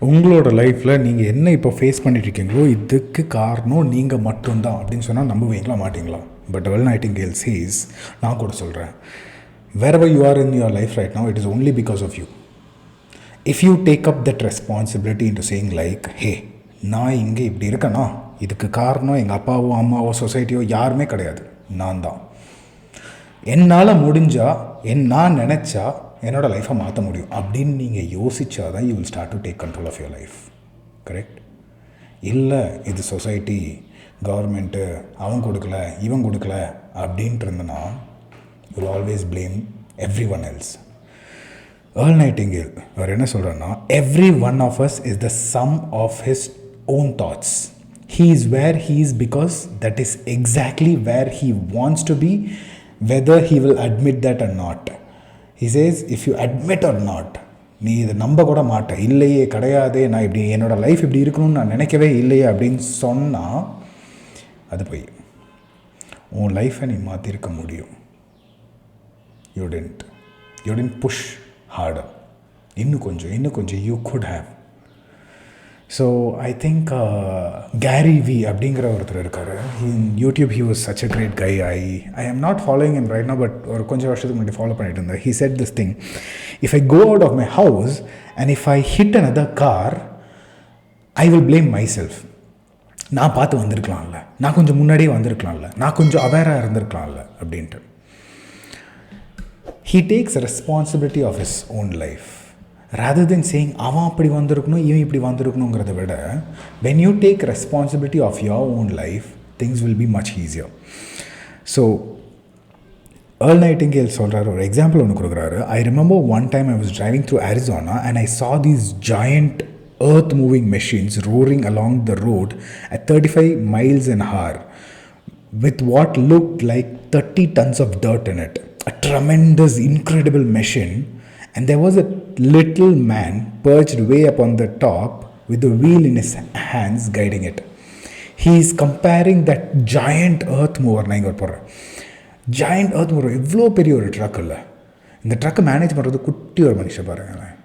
உங்களோட லைஃப்பில் நீங்கள் என்ன இப்போ ஃபேஸ் பண்ணிட்டுருக்கீங்களோ இதுக்கு காரணம் நீங்கள் மட்டும்தான் அப்படின்னு சொன்னால் நம்புவீங்களா மாட்டிங்களா? பட் வெல் நைட்டிங்கேல் சேஸ், நான் கூட சொல்கிறேன், wherever you are in your life right now, it is only because of you. If you take up that responsibility into saying like, hey, நான் இங்கே இப்படி இருக்கேன்னா இதுக்கு காரணம் எங்கள் அப்பாவோ அம்மாவோ சொசைட்டியோ யாருமே கிடையாது, நான் தான். என்னால் முடிஞ்சால் நான் நினச்சா என்னோடய லைஃப்பை மாற்ற முடியும் அப்படின்னு நீங்கள் யோசித்தா தான் you will start to take control of your life. Correct? இல்லை இது சொசைட்டி, கவர்மெண்ட்டு, அவன் கொடுக்கல இவன் கொடுக்கல அப்படின்ட்டு இருந்தனா you will always blame everyone else. Earl Nightingale அவர் என்ன சொல்கிறேன்னா, everyone of us is the sum of his own thoughts. He is where he is because that is exactly where he wants to be, whether he will admit that or not. He says, if you admit or not, நீ இதை நம்ப கூட மாட்ட, இல்லையே கிடையாதே, நான் இப்படி என்னோடய லைஃப் இப்படி இருக்கணும்னு நான் நினைக்கவே இல்லையே அப்படின்னு சொன்னால் அது போய் உன் லைஃப்பை நீ மாற்றிருக்க முடியும். You tend push harder. இன்னும் கொஞ்சம் you could have. So I think Gary Vee அப்படிங்கிற ஒருத்தர் இருக்கார். In YouTube he was such a great guy. I am not following him right now, but ஒரு கொஞ்சம் வருஷத்துக்கு முன்னாடி ஃபாலோ பண்ணிட்டு இருந்தேன். He said this thing, if I go out of my house and if I hit another car I will blame myself. நான் பார்த்து வந்திருக்கலாம்ல, நான் கொஞ்சம் முன்னாடியே வந்திருக்கலாம்ல, நான் கொஞ்சம் அவேராக இருந்திருக்கலாம்ல அப்படின்ட்டு. He takes responsibility of his own life. Rather than saying அவன் அப்படி வந்திருக்கணும் இவன் இப்படி வந்திருக்கணுங்கிறத விட, when you take responsibility of your own life, things will be much easier. So Earl Nightingale சொல்கிறார், ஒரு எக்ஸாம்பிள் ஒன்று கொடுக்குறாரு. I remember one time I was driving through Arizona and I saw these giant earth moving machines roaring along the road at 35 miles an hour with what looked like 30 tons of dirt in it. A tremendous, incredible machine, and there was a little man perched way up on the top with the wheel in his hands guiding it. He is comparing that giant earth mover. நான் இங்கே போடுறேன், giant earth mover எவ்வளோ பெரிய ஒரு drug இல்லை, இந்த ட்ரக்கை manage பண்ணுறது குட்டி ஒரு மனுஷன் பாருங்களேன்.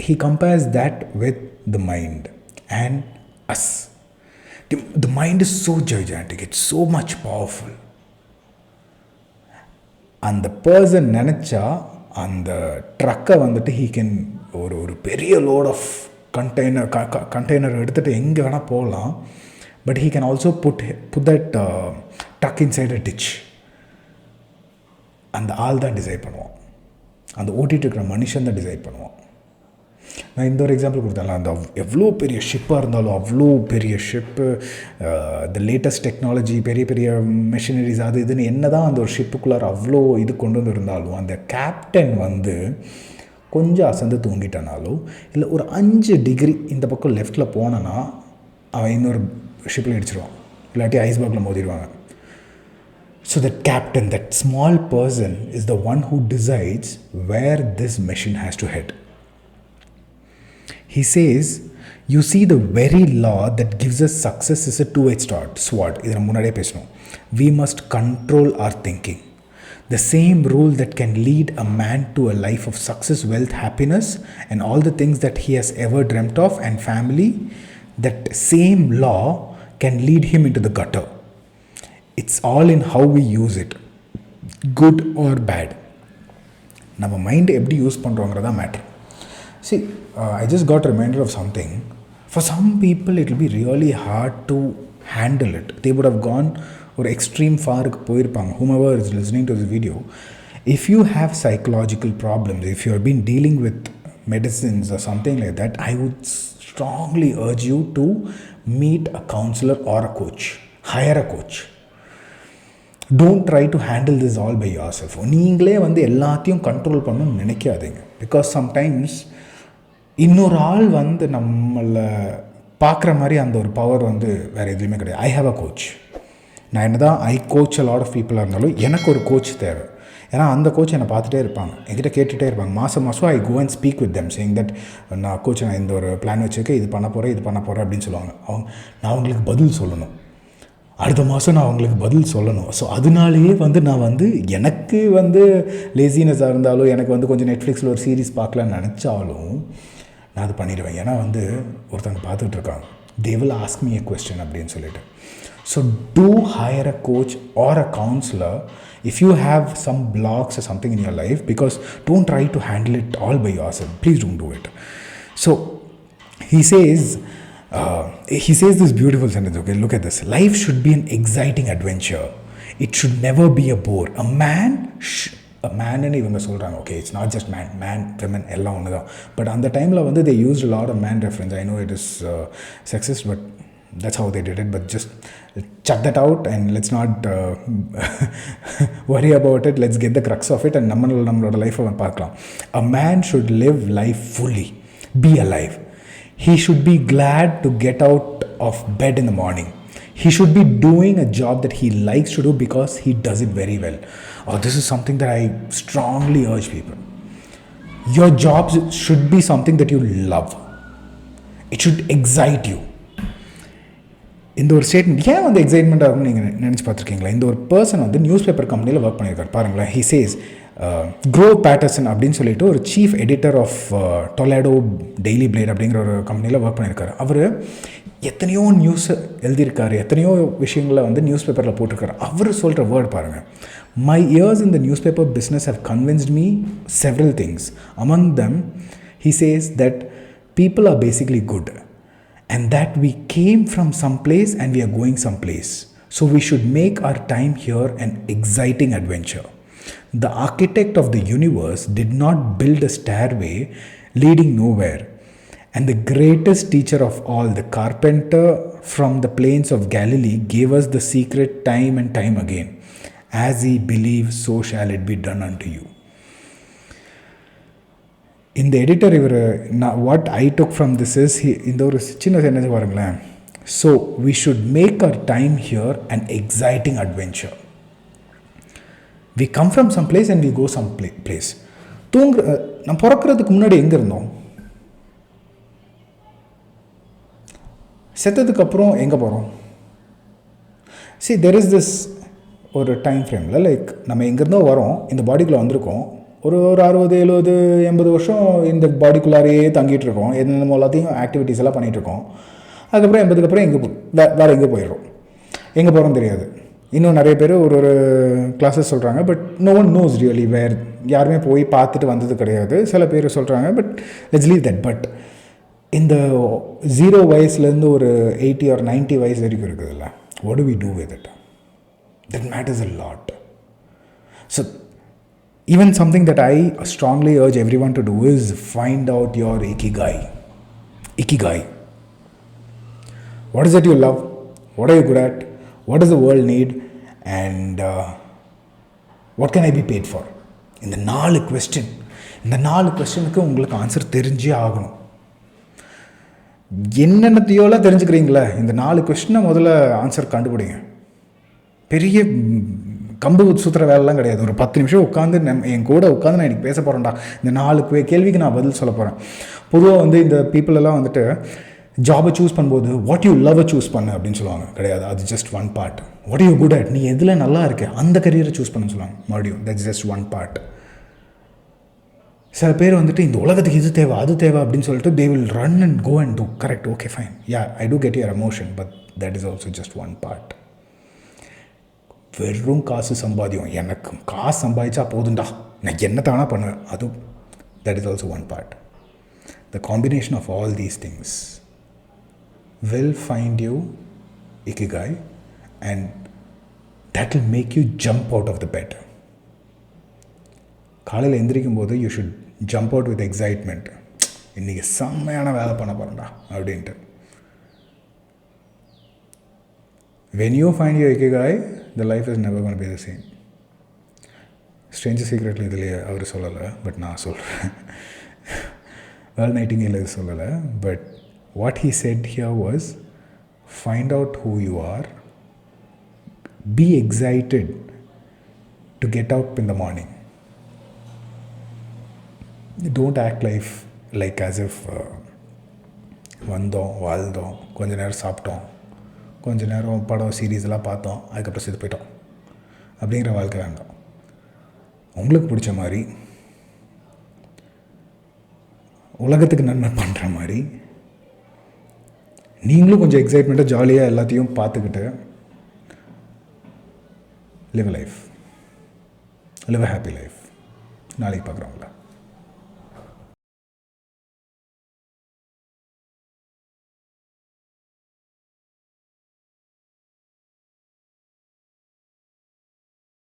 He compares that with the mind and us. The mind is so gigantic, it's so much powerful. அந்த பர்சன் நினச்சா அந்த ட்ரக்கை வந்துட்டு ஹீ கேன் ஒரு பெரிய லோட் ஆஃப் கண்டெய்னர் எடுத்துகிட்டு எங்கே வேணால் போகலாம். But he can also put that truck inside a ditch. அந்த ஆள் தான் டிசைட் பண்ணுவான், அந்த ஓட்டிகிட்டு இருக்கிற மனுஷன் தான் டிசைட் பண்ணுவான். நான் இந்த ஒரு எக்ஸாம்பிள் கொடுத்தேன்ல, அந்த எவ்வளோ பெரிய ஷிப்பாக இருந்தாலும், அவ்வளோ பெரிய ஷிப்பு, த லேட்டஸ்ட் டெக்னாலஜி, பெரிய பெரிய மெஷினரிஸ், அது இதுன்னு என்ன தான் அந்த ஒரு ஷிப்புக்குள்ளார அவ்வளோ இது கொண்டு வந்து இருந்தாலும், அந்த கேப்டன் வந்து கொஞ்சம் அசந்து தூங்கிட்டானாலும், இல்லை ஒரு 5 டிகிரி இந்த பக்கம் லெஃப்டில் போனனா அவன் இன்னொரு ஷிப்பில் அடிச்சிடுவான், இல்லாட்டி ஐஸ்பர்க்கில் மோதிடுவாங்க. So that captain, that small person is the one who decides where this machine has to head. He says, you see, the very law that gives us success is a two-edged sword. இதை நம்ம முன்னாடியே பேசணும். We must control our thinking. The same rule that can lead a man to a life of success, wealth, happiness and all the things that he has ever dreamt of and family, that same law can lead him into the gutter. It's all in how we use it, good or bad. நம்ம mind எப்படி use பண்ணுறோங்கிறதா matter. See, I just got reminded of something. For some people, it will be really hard to handle it. They would have gone or extreme far போயிருப்பாங்க. Whomever is listening to this video, if you have psychological problems, if you have been dealing with medicines or something like that, I would strongly urge you to meet a counselor or a coach. Hire a coach. Don't try to handle this all by yourself. நீங்களே வந்து எல்லாத்தையும் control பண்ணணும்னு நினைக்காதீங்க. Because sometimes இன்னொரு ஆள் வந்து நம்மளை பார்க்குற மாதிரி அந்த ஒரு பவர் வந்து வேறு எதுவுமே கிடையாது. I have a coach. நான் என்ன தான் ஐ கோச் அ லாட் ஆஃப் பீப்புளாக இருந்தாலும் எனக்கு ஒரு கோச் தேவை. ஏன்னா அந்த கோச் என்னை பார்த்துட்டே இருப்பாங்க, என்கிட்ட கேட்டுகிட்டே இருப்பாங்க. மாதம் I go and speak with them saying that நான் கோச், நான் இந்த ஒரு பிளான் வச்சுருக்கேன், இது பண்ண போகிறேன் அப்படின்னு சொல்லுவாங்க. நான் அவங்களுக்கு பதில் சொல்லணும், அடுத்த மாதம் நான் அவங்களுக்கு பதில் சொல்லணும். ஸோ அதனாலேயே வந்து நான் வந்து எனக்கு வந்து லேசினஸாக இருந்தாலும், எனக்கு வந்து கொஞ்சம் நெட்ஃப்ளிக்ஸில் ஒரு சீரீஸ் பார்க்கலான்னு நினச்சாலும், நான் அது பண்ணிடுவேன். ஏன்னா வந்து ஒருத்தவங்க பார்த்துட்டு இருக்காங்க, they will ask me a question அப்படின்னு சொல்லிட்டு. So do hire a coach or a counselor if you have some blocks or something in your life, because don't try to handle it all by yourself. Please don't do it. So he says this beautiful sentence. Okay, look at this. Life should be an exciting adventure. It should never be a bore. A man ன்னு இவங்க சொல்கிறாங்க. Okay, it's not just man women எல்லாம் ஒன்று தான். But அந்த டைமில் வந்து they used a lot of man reference. I know it is sexist, but that's how they did it. But just chuck that out and let's not worry about it. Let's get the crux of it and நம்மளோட லைஃப்பை பார்க்கலாம். A man should live life fully, be alive. He should be glad to get out of bed in the morning. He should be doing a job that he likes to do because he does it very well. This is something that I strongly urge people. Your jobs should be something that you love. It should excite you. இந்த ஒரு statement ஏன் வந்து excitement ஆகும்னு நீங்கள் நினச்சி பார்த்துருக்கீங்களா? இந்த ஒரு பர்சன் வந்து நியூஸ் பேப்பர் கம்பெனியில் ஒர்க் பண்ணியிருக்காரு பாருங்களேன். ஹி சேஸ் க்ரோ பேட்டர்சன் அப்படின்னு சொல்லிட்டு ஒரு chief editor of Toledo daily blade அப்படிங்கிற ஒரு கம்பெனியில் ஒர்க் பண்ணியிருக்காரு. அவர் எத்தனையோ நியூஸ் எழுதியிருக்காரு, எத்தனையோ விஷயங்களை வந்து நியூஸ் பேப்பரில் போட்டிருக்காரு. அவர் சொல்கிற வேர்ட் பாருங்கள். My years in the newspaper business have convinced me several things. Among them, he says that people are basically good and that we came from some place and we are going someplace. So we should make our time here an exciting adventure. The architect of the universe did not build a stairway leading nowhere. And the greatest teacher of all, the carpenter from the plains of Galilee, gave us the secret time and time again. As he believes, so shall it be done unto you. In the editor, what I took from this is, இந்த ஒரு சின்ன sentence பாருங்களேன். So we should make our time here an exciting adventure. We come from some place and we go some place. நம்ம பிறக்கிறதுக்கு முன்னாடி எங்கே இருந்தோம்? செத்ததுக்கு அப்புறம் எங்கே போகிறோம்? See, there is this ஒரு டைம் ஃப்ரேமில், லைக் நம்ம எங்கேருந்தோ வரோம், இந்த பாடிக்குள்ளே வந்திருக்கோம், ஒரு 60, 70, 80 வருஷம் இந்த பாடிக்குள்ளாரையே தங்கிட்டு இருக்கோம், என்னென்ன எல்லாத்தையும் ஆக்டிவிட்டீஸ் எல்லாம் பண்ணிகிட்ருக்கோம். அதுக்கப்புறம் 80க்கு அப்புறம் வேறு எங்கே போயிடுறோம், எங்கே போகிறோம் தெரியாது. இன்னும் நிறைய பேர் ஒரு கிளாஸஸ் சொல்கிறாங்க, but no one knows really where. யாருமே போய் பார்த்துட்டு வந்தது கிடையாது. சில பேர் சொல்கிறாங்க, but let's leave that. But இந்த 0 வயசுலேருந்து ஒரு 80 or 90 வயசு வரைக்கும் இருக்குதுல்ல, what do we do with it? That matters a lot. So even something that I strongly urge everyone to do is find out your ikigai. What is it you love? What are you good at? What does the world need? And what can I be paid for? இந்த 4 கொஸ்டினுக்கு உங்களுக்கு answer தெரிஞ்சே ஆகணும். என்னென்னத்தையோலாம் தெரிஞ்சுக்கிறீங்களா? இந்த 4 கொஸ்டினை முதல்ல answer கண்டுபிடிங்க. பெரிய கம்பு சுற்றுற வேலைலாம் கிடையாது. ஒரு 10 நிமிஷம் உட்காந்து என் கூட உட்காந்து நான் இன்றைக்கி பேச போகிறேன்டா, இந்த 4 கேள்விக்கு நான் பதில் சொல்ல போகிறேன். பொதுவாக வந்து இந்த பீப்புளெல்லாம் வந்துட்டு ஜாபை சூஸ் பண்ணும்போது வாட் யூ லவ் சூஸ் பண்ணு அப்படின்னு சொல்லுவாங்க. கிடையாது, அது just one part. What you good at, நீ எதில் நல்லா இருக்க அந்த கரியரை சூஸ் பண்ணு சொல்லுவாங்க. மறுபடியும் தட்ஸ் ஜஸ்ட் ஒன் பார்ட். சில பேர் வந்துட்டு இந்த உலகத்துக்கு இது தேவை அது தேவை அப்படின்னு சொல்லிட்டு they will run and go and do. Correct, okay, fine, yeah, I do get your emotion, but that is also just one part. வெறும் காசு சம்பாதியம், எனக்கு காசு சம்பாதிச்சா போதுண்டா, நான் என்ன தானா பண்ணுவேன், அது that is also one part. The combination of all these things will find you ikigai, and that will make you jump out of the bed. காலையில் எந்திரிக்கும் போது you should jump out with excitement. இன்றைக்கி செம்மையான வேலை பண்ண போகிறேன்டா அப்படின்ட்டு. When you find your ikigai, the life is never going to be the same. Strangest secret இதில் அவர் சொல்லலை, பட் நான் சொல்கிறேன். வேர்ல்ட் நைட்டிங்கேல் இது சொல்லலை, but what he said here was, find out who you are, be excited to get up in the morning. Don't act like as if வந்தோம் வாழ்ந்தோம் கொஞ்ச நேரம் சாப்பிட்டோம் கொஞ்ச நேரம் படம் சீரீஸ்லாம் பார்த்தோம் அதுக்கப்புறம் செத்து போயிட்டோம் அப்படிங்கிற வாழ்க்கை வேண்டாம். உங்களுக்கு பிடிச்ச மாதிரி உலகத்துக்கு நன்மை பண்ணுற மாதிரி நீங்களும் கொஞ்சம் எக்ஸைட்மெண்ட்டாக ஜாலியாக எல்லாத்தையும் பார்த்துக்கிட்டு live life, live a happy life. நாளைக்கு பார்க்குறோங்களா.